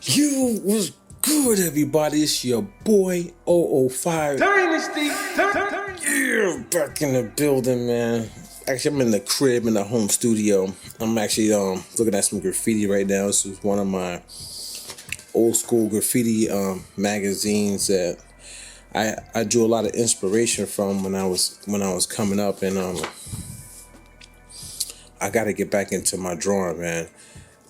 Yo, what's good, everybody? It's your boy 005 Dynasty. Yeah, back in the building, man. Actually, I'm in the crib in the home studio. I'm actually looking at some graffiti right now. This is one of my old school graffiti magazines that I drew a lot of inspiration from when I was coming up, and I got to get back into my drawing, man.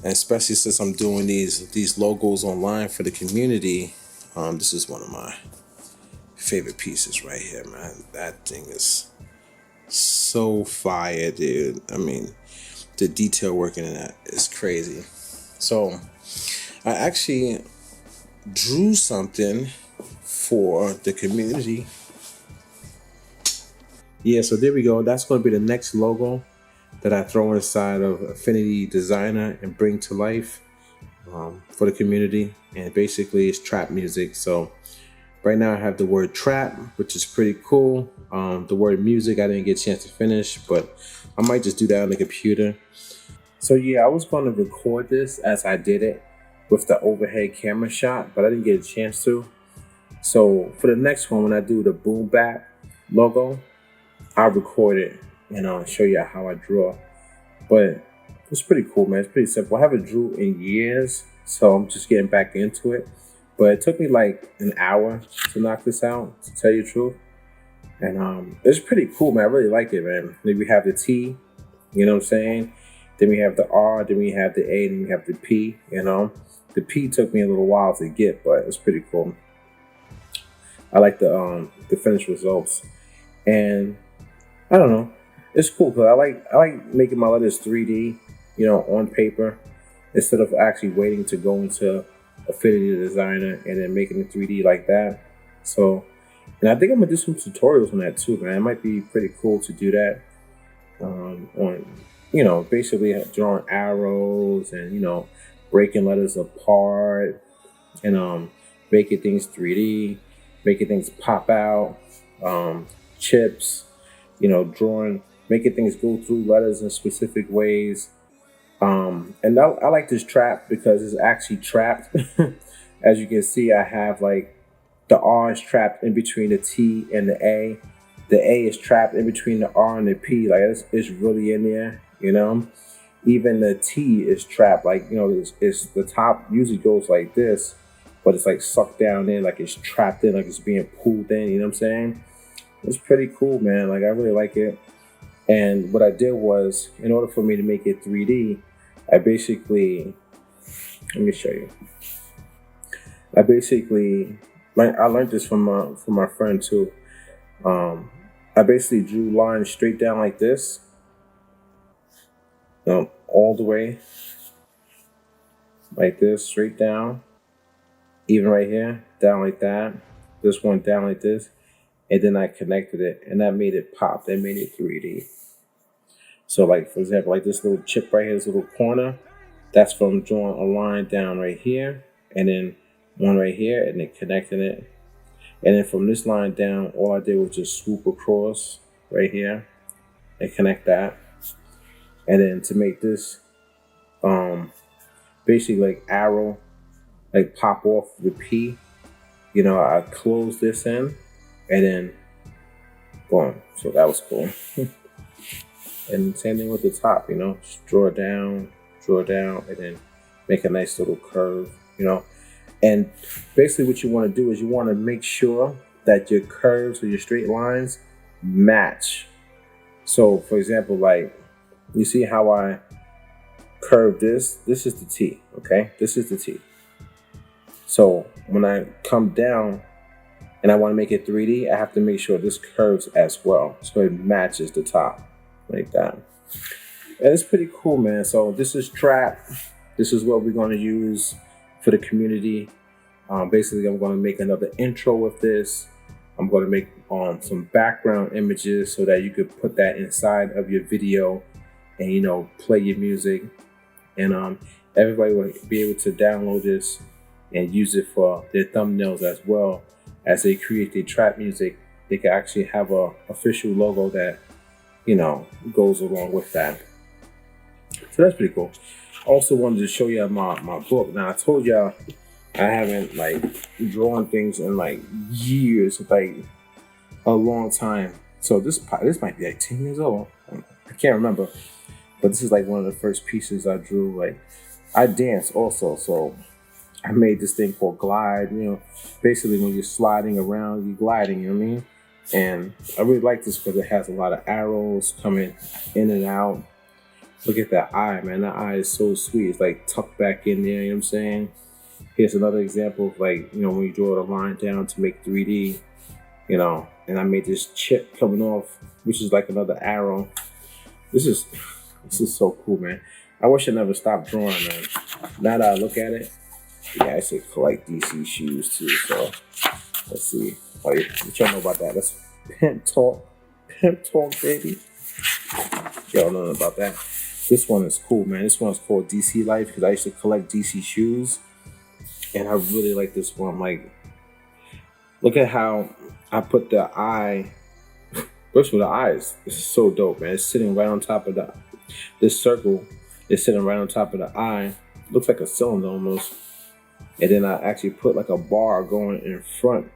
And especially since I'm doing these logos online for the community, this is one of my favorite pieces right here, man. That thing is so fire, dude. I mean, the detail work in that is crazy. So I actually drew something for the community. Yeah, so there we go. That's going to be the next logo that I throw inside of Affinity Designer and bring to life for the community. And basically it's trap music. So right now I have the word trap, which is pretty cool. The word music I didn't get a chance to finish, but I might just do that on the computer. So yeah, I was going to record this as I did it with the overhead camera shot, but I didn't get a chance to. So for the next one, when I do the boom bap logo, I'll record it and I'll show you how I draw. But it's pretty cool, man. It's pretty simple. I haven't drew in years, so I'm just getting back into it. But it took me like an hour to knock this out, to tell you the truth. And it's pretty cool, man. I really like it, man. Then we have the T, you know what I'm saying? Then we have the R, then we have the A, then we have the P, you know? The P took me a little while to get, but it's pretty cool. I like the finished results. And I don't know. It's cool because I like making my letters 3D, you know, on paper, instead of actually waiting to go into Affinity Designer and then making it 3D like that. So, and I think I'm gonna do some tutorials on that too, man. It might be pretty cool to do that on, you know, basically drawing arrows and, you know, breaking letters apart and making things 3D, making things pop out, chips, you know, drawing, making things go through letters in specific ways. And I like this trap because it's actually trapped. As you can see, I have like the R is trapped in between the T and the A. The A is trapped in between the R and the P. Like it's really in there, you know. Even the T is trapped. Like, you know, it's the top usually goes like this, but it's like sucked down in, like it's trapped in, like it's being pulled in. You know what I'm saying? It's pretty cool, man. Like I really like it. And what I did was, in order for me to make it 3D, I basically, let me show you. I learned this from my friend too. I basically drew lines straight down like this, all the way, like this, straight down, even right here, down like that. This one down like this. And then I connected it, and that made it pop. That made it 3D. So, like, for example, like this little chip right here, this little corner, that's from drawing a line down right here, and then one right here, and then connecting it. And then from this line down, all I did was just swoop across right here and connect that. And then to make this, basically like arrow, like pop off the P, you know, I close this in. And then, boom. So that was cool. And same thing with the top, you know, just draw down, and then make a nice little curve, you know. And basically what you want to do is you want to make sure that your curves or your straight lines match. So, for example, like, you see how I curve this? This is the T, okay? This is the T. So when I come down and I want to make it 3D, I have to make sure this curves as well, so it matches the top like that. And it's pretty cool, man. So this is trap. This is what we're going to use for the community. Basically, I'm going to make another intro with this. I'm going to make some background images so that you could put that inside of your video and, you know, play your music. And everybody will be able to download this and use it for their thumbnails as well. As they create their trap music, they can actually have a official logo that, you know, goes along with that. So that's pretty cool. Also wanted to show you my book. Now I told y'all I haven't like drawn things in like years, like a long time. So this might be like 10 years old. I can't remember. But this is like one of the first pieces I drew. Like I dance also, so I made this thing called glide. You know, basically when you're sliding around, you're gliding. You know what I mean? And I really like this because it has a lot of arrows coming in and out. Look at that eye, man. That eye is so sweet. It's like tucked back in there. You know what I'm saying? Here's another example of like, you know, when you draw the line down to make 3D, you know, and I made this chip coming off, which is like another arrow. This is so cool, man. I wish I never stopped drawing, man. Now that I look at it, yeah, I should collect DC shoes too. So let's see. Oh, yeah, what y'all know about that? That's Pimp Talk, baby. Y'all know about that. This one is cool, man. This one's called DC Life because I used to collect DC shoes, and I really like this one. Like, look at how I put the eye. First of all, the eye is so dope, man. It's sitting right on top of this circle is sitting right on top of the eye. Looks like a cylinder almost. And then I actually put like a bar going in front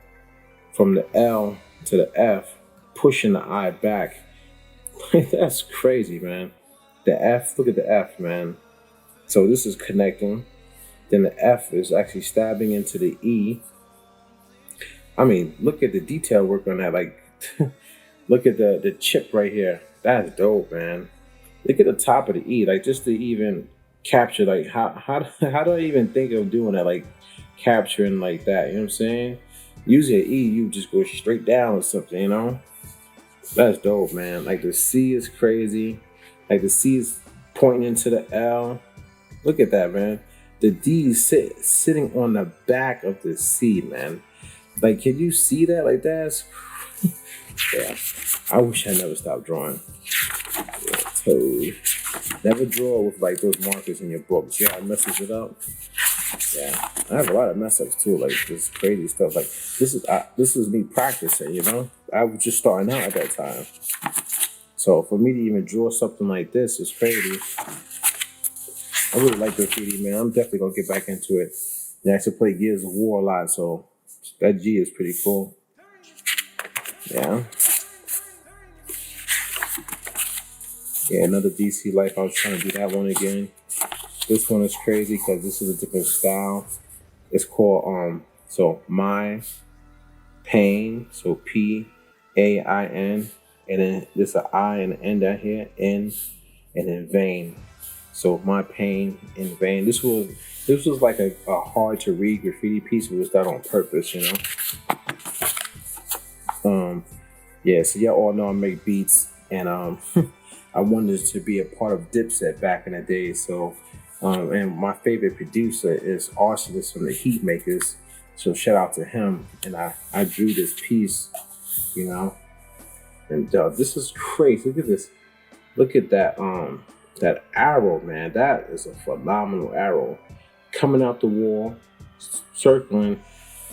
from the L to the F, pushing the eye back. That's crazy, man. The F, look at the F, man. So this is connecting. Then the F is actually stabbing into the E. I mean, look at the detail work on that. Like, look at the chip right here. That's dope, man. Look at the top of the E. Like, just to even capture, like, how do I even think of doing that? Like, capturing like that, you know what I'm saying? Usually E, you just go straight down or something, you know? That's dope, man. Like, the C is crazy. Like, the C is pointing into the L. Look at that, man. The D is sitting on the back of the C, man. Like, can you see that? Like, that's... yeah. I wish I never stopped drawing. Yeah, totally. Never draw with, like, those markers in your books. Yeah, it messes it up. Yeah. I have a lot of mess-ups, too. Like, this crazy stuff. Like, this is me practicing, you know? I was just starting out at that time. So, for me to even draw something like this is crazy. I really like graffiti, man. I'm definitely gonna get back into it. I used to play Gears of War a lot, so that G is pretty cool. Yeah. Yeah, another DC Life. I was trying to do that one again. This one is crazy because this is a different style. It's called so My Pain, so PAIN, and then there's an I and an N down here, N, and then Vein. So My Pain in Vain. This was like a hard to read graffiti piece, but it was done on purpose, you know. Yeah, so y'all all know I make beats, and I wanted to be a part of Dipset back in the day. So and my favorite producer is Arsonist from the Heat Makers. So shout out to him. And I drew this piece, you know. And this is crazy. Look at this. Look at that that arrow, man. That is a phenomenal arrow. Coming out the wall, circling,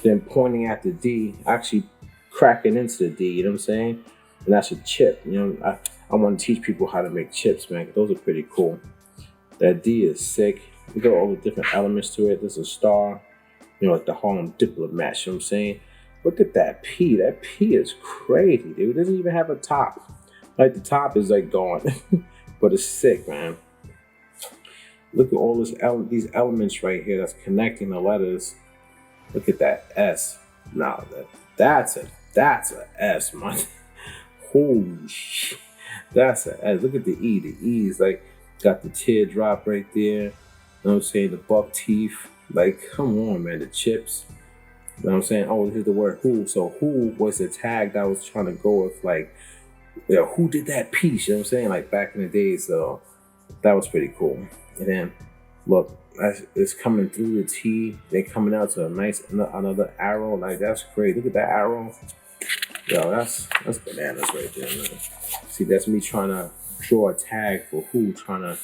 then pointing at the D, actually cracking into the D, you know what I'm saying? And that's a chip, you know. I want to teach people how to make chips, man. Those are pretty cool. That D is sick. Look at all the different elements to it. There's a star, you know, like the Harlem Diplomat, you know what I'm saying? Look at that P. That P is crazy, dude. It doesn't even have a top. Like, the top is like gone. But it's sick, man. Look at all these elements right here that's connecting the letters. Look at that S. Now that's a S, man. Holy shit. That's a S. Look at the E. The E is like got the teardrop right there. You know what I'm saying? The buck teeth. Like, come on, man, the chips. You know what I'm saying? Oh, here's the word who. So who was the tag that I was trying to go with, like, you know, who did that piece? You know what I'm saying? Like back in the day. So that was pretty cool. And then look, it's coming through the T. They're coming out to a nice another arrow. Like, that's great. Look at that arrow. Yo, that's bananas right there, man. See, that's me trying to draw a tag for who, trying to,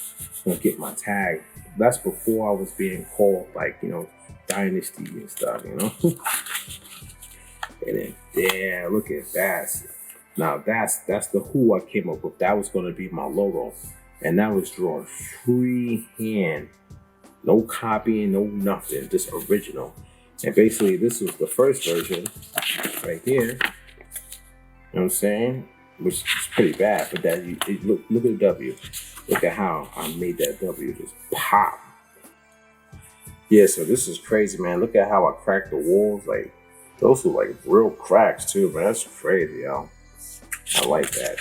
you know, get my tag. That's before I was being called, like, you know, Dynasty and stuff, you know. And then, yeah, look at that. Now that's the who I came up with. That was going to be my logo, and that was drawn freehand, no copying, no nothing, just original. And basically, this was the first version right here. You know what I'm saying? Which is pretty bad, but that look at the W. Look at how I made that W just pop. Yeah, so this is crazy, man. Look at how I cracked the walls. Like, those were like real cracks too, man. That's crazy, yo. I like that,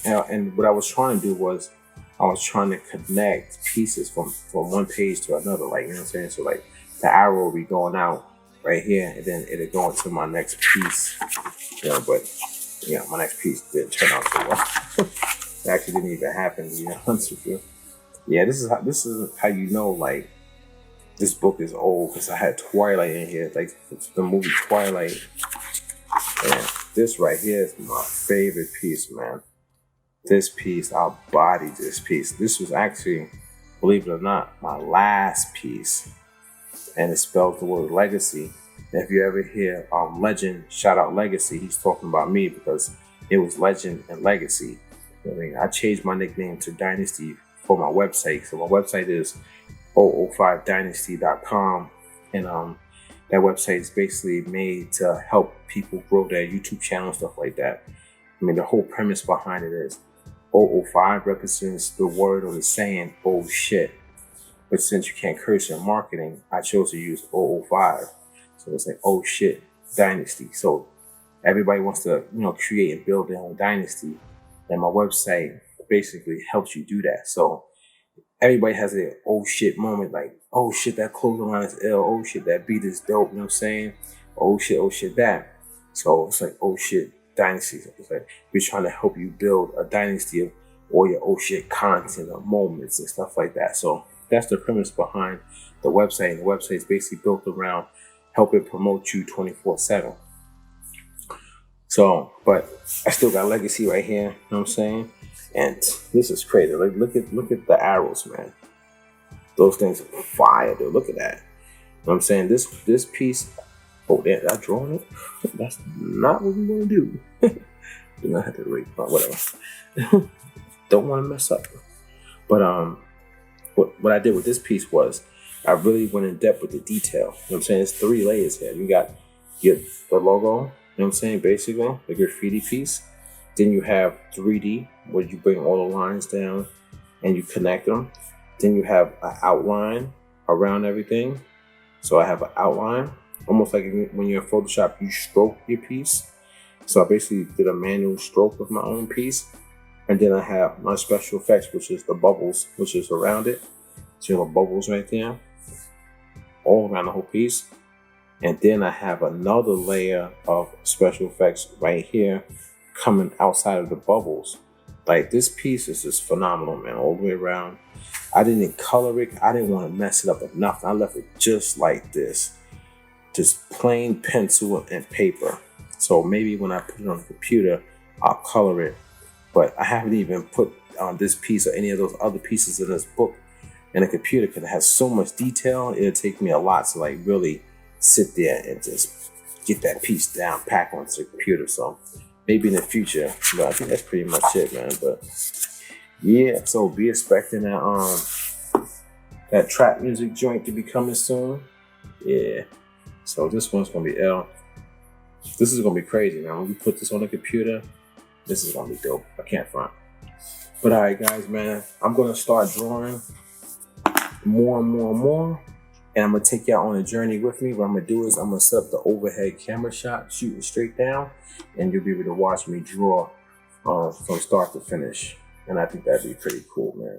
man. And what I was trying to do was, I was trying to connect pieces from one page to another. Like, you know what I'm saying? So like the arrow will be going out right here, and then it'll go into my next piece. You know, but you know, my next piece didn't turn out so well. It actually didn't even happen, to be honest with you. Yeah, this is how you know, like, this book is old, because I had Twilight in here, like the movie Twilight. And this right here is my favorite piece, man. This piece, I bodied this piece. This was actually, believe it or not, my last piece. And it spells the word legacy. And if you ever hear Legend shout out Legacy, he's talking about me, because it was Legend and Legacy. I mean, I changed my nickname to Dynasty for my website. So my website is 005dynasty.com. And that website is basically made to help people grow their YouTube channel and stuff like that. I mean, the whole premise behind it is 005 represents the word or the saying, oh shit. But since you can't curse in marketing, I chose to use 005. So it's like, oh shit, Dynasty. So everybody wants to, you know, create and build their own dynasty. And my website basically helps you do that. So everybody has a oh shit moment, like, oh shit, that clothing line is ill. Oh shit, that beat is dope. You know what I'm saying? Oh shit, that. So it's like, oh shit, dynasty. So it's like, we're trying to help you build a dynasty of all your oh shit content or moments and stuff like that. So that's the premise behind the website. And the website is basically built around helping promote you 24/7. So, but I still got legacy right here. You know what I'm saying? And this is crazy. Like, look at the arrows, man. Those things are fire, dude. Look at that. You know what I'm saying? This piece. Oh, damn, did I draw it? That's not what we want to do. Do not have to rate, but whatever. Don't want to mess up. But what I did with this piece was, I really went in depth with the detail. You know what I'm saying? It's 3 layers here. You got the logo. You know what I'm saying? Basically, the graffiti piece. Then you have 3D, where you bring all the lines down and you connect them. Then you have an outline around everything. So I have an outline, almost like when you're in Photoshop, you stroke your piece. So I basically did a manual stroke of my own piece. And then I have my special effects, which is the bubbles, which is around it. So you have bubbles right there, all around the whole piece. And then I have another layer of special effects right here, coming outside of the bubbles. Like, this piece is just phenomenal, man, all the way around. I didn't color it. I didn't want to mess it up with nothing. I left it just like this, just plain pencil and paper. So maybe when I put it on the computer, I'll color it. But I haven't even put this piece or any of those other pieces in this book in a computer, because it has so much detail. It'll take me a lot to like really sit there and just get that piece down, pack onto the computer. So maybe in the future, but I think that's pretty much it, man. But yeah, so be expecting that trap music joint to be coming soon. Yeah, so this one's gonna be L. This is gonna be crazy, man. When we put this on the computer, this is gonna be dope. I can't front. But all right, guys, man, I'm gonna start drawing more and more and more. And I'm gonna take y'all on a journey with me. What I'm gonna do is I'm gonna set up the overhead camera shot, shooting straight down, and you'll be able to watch me draw from start to finish. And I think that'd be pretty cool, man.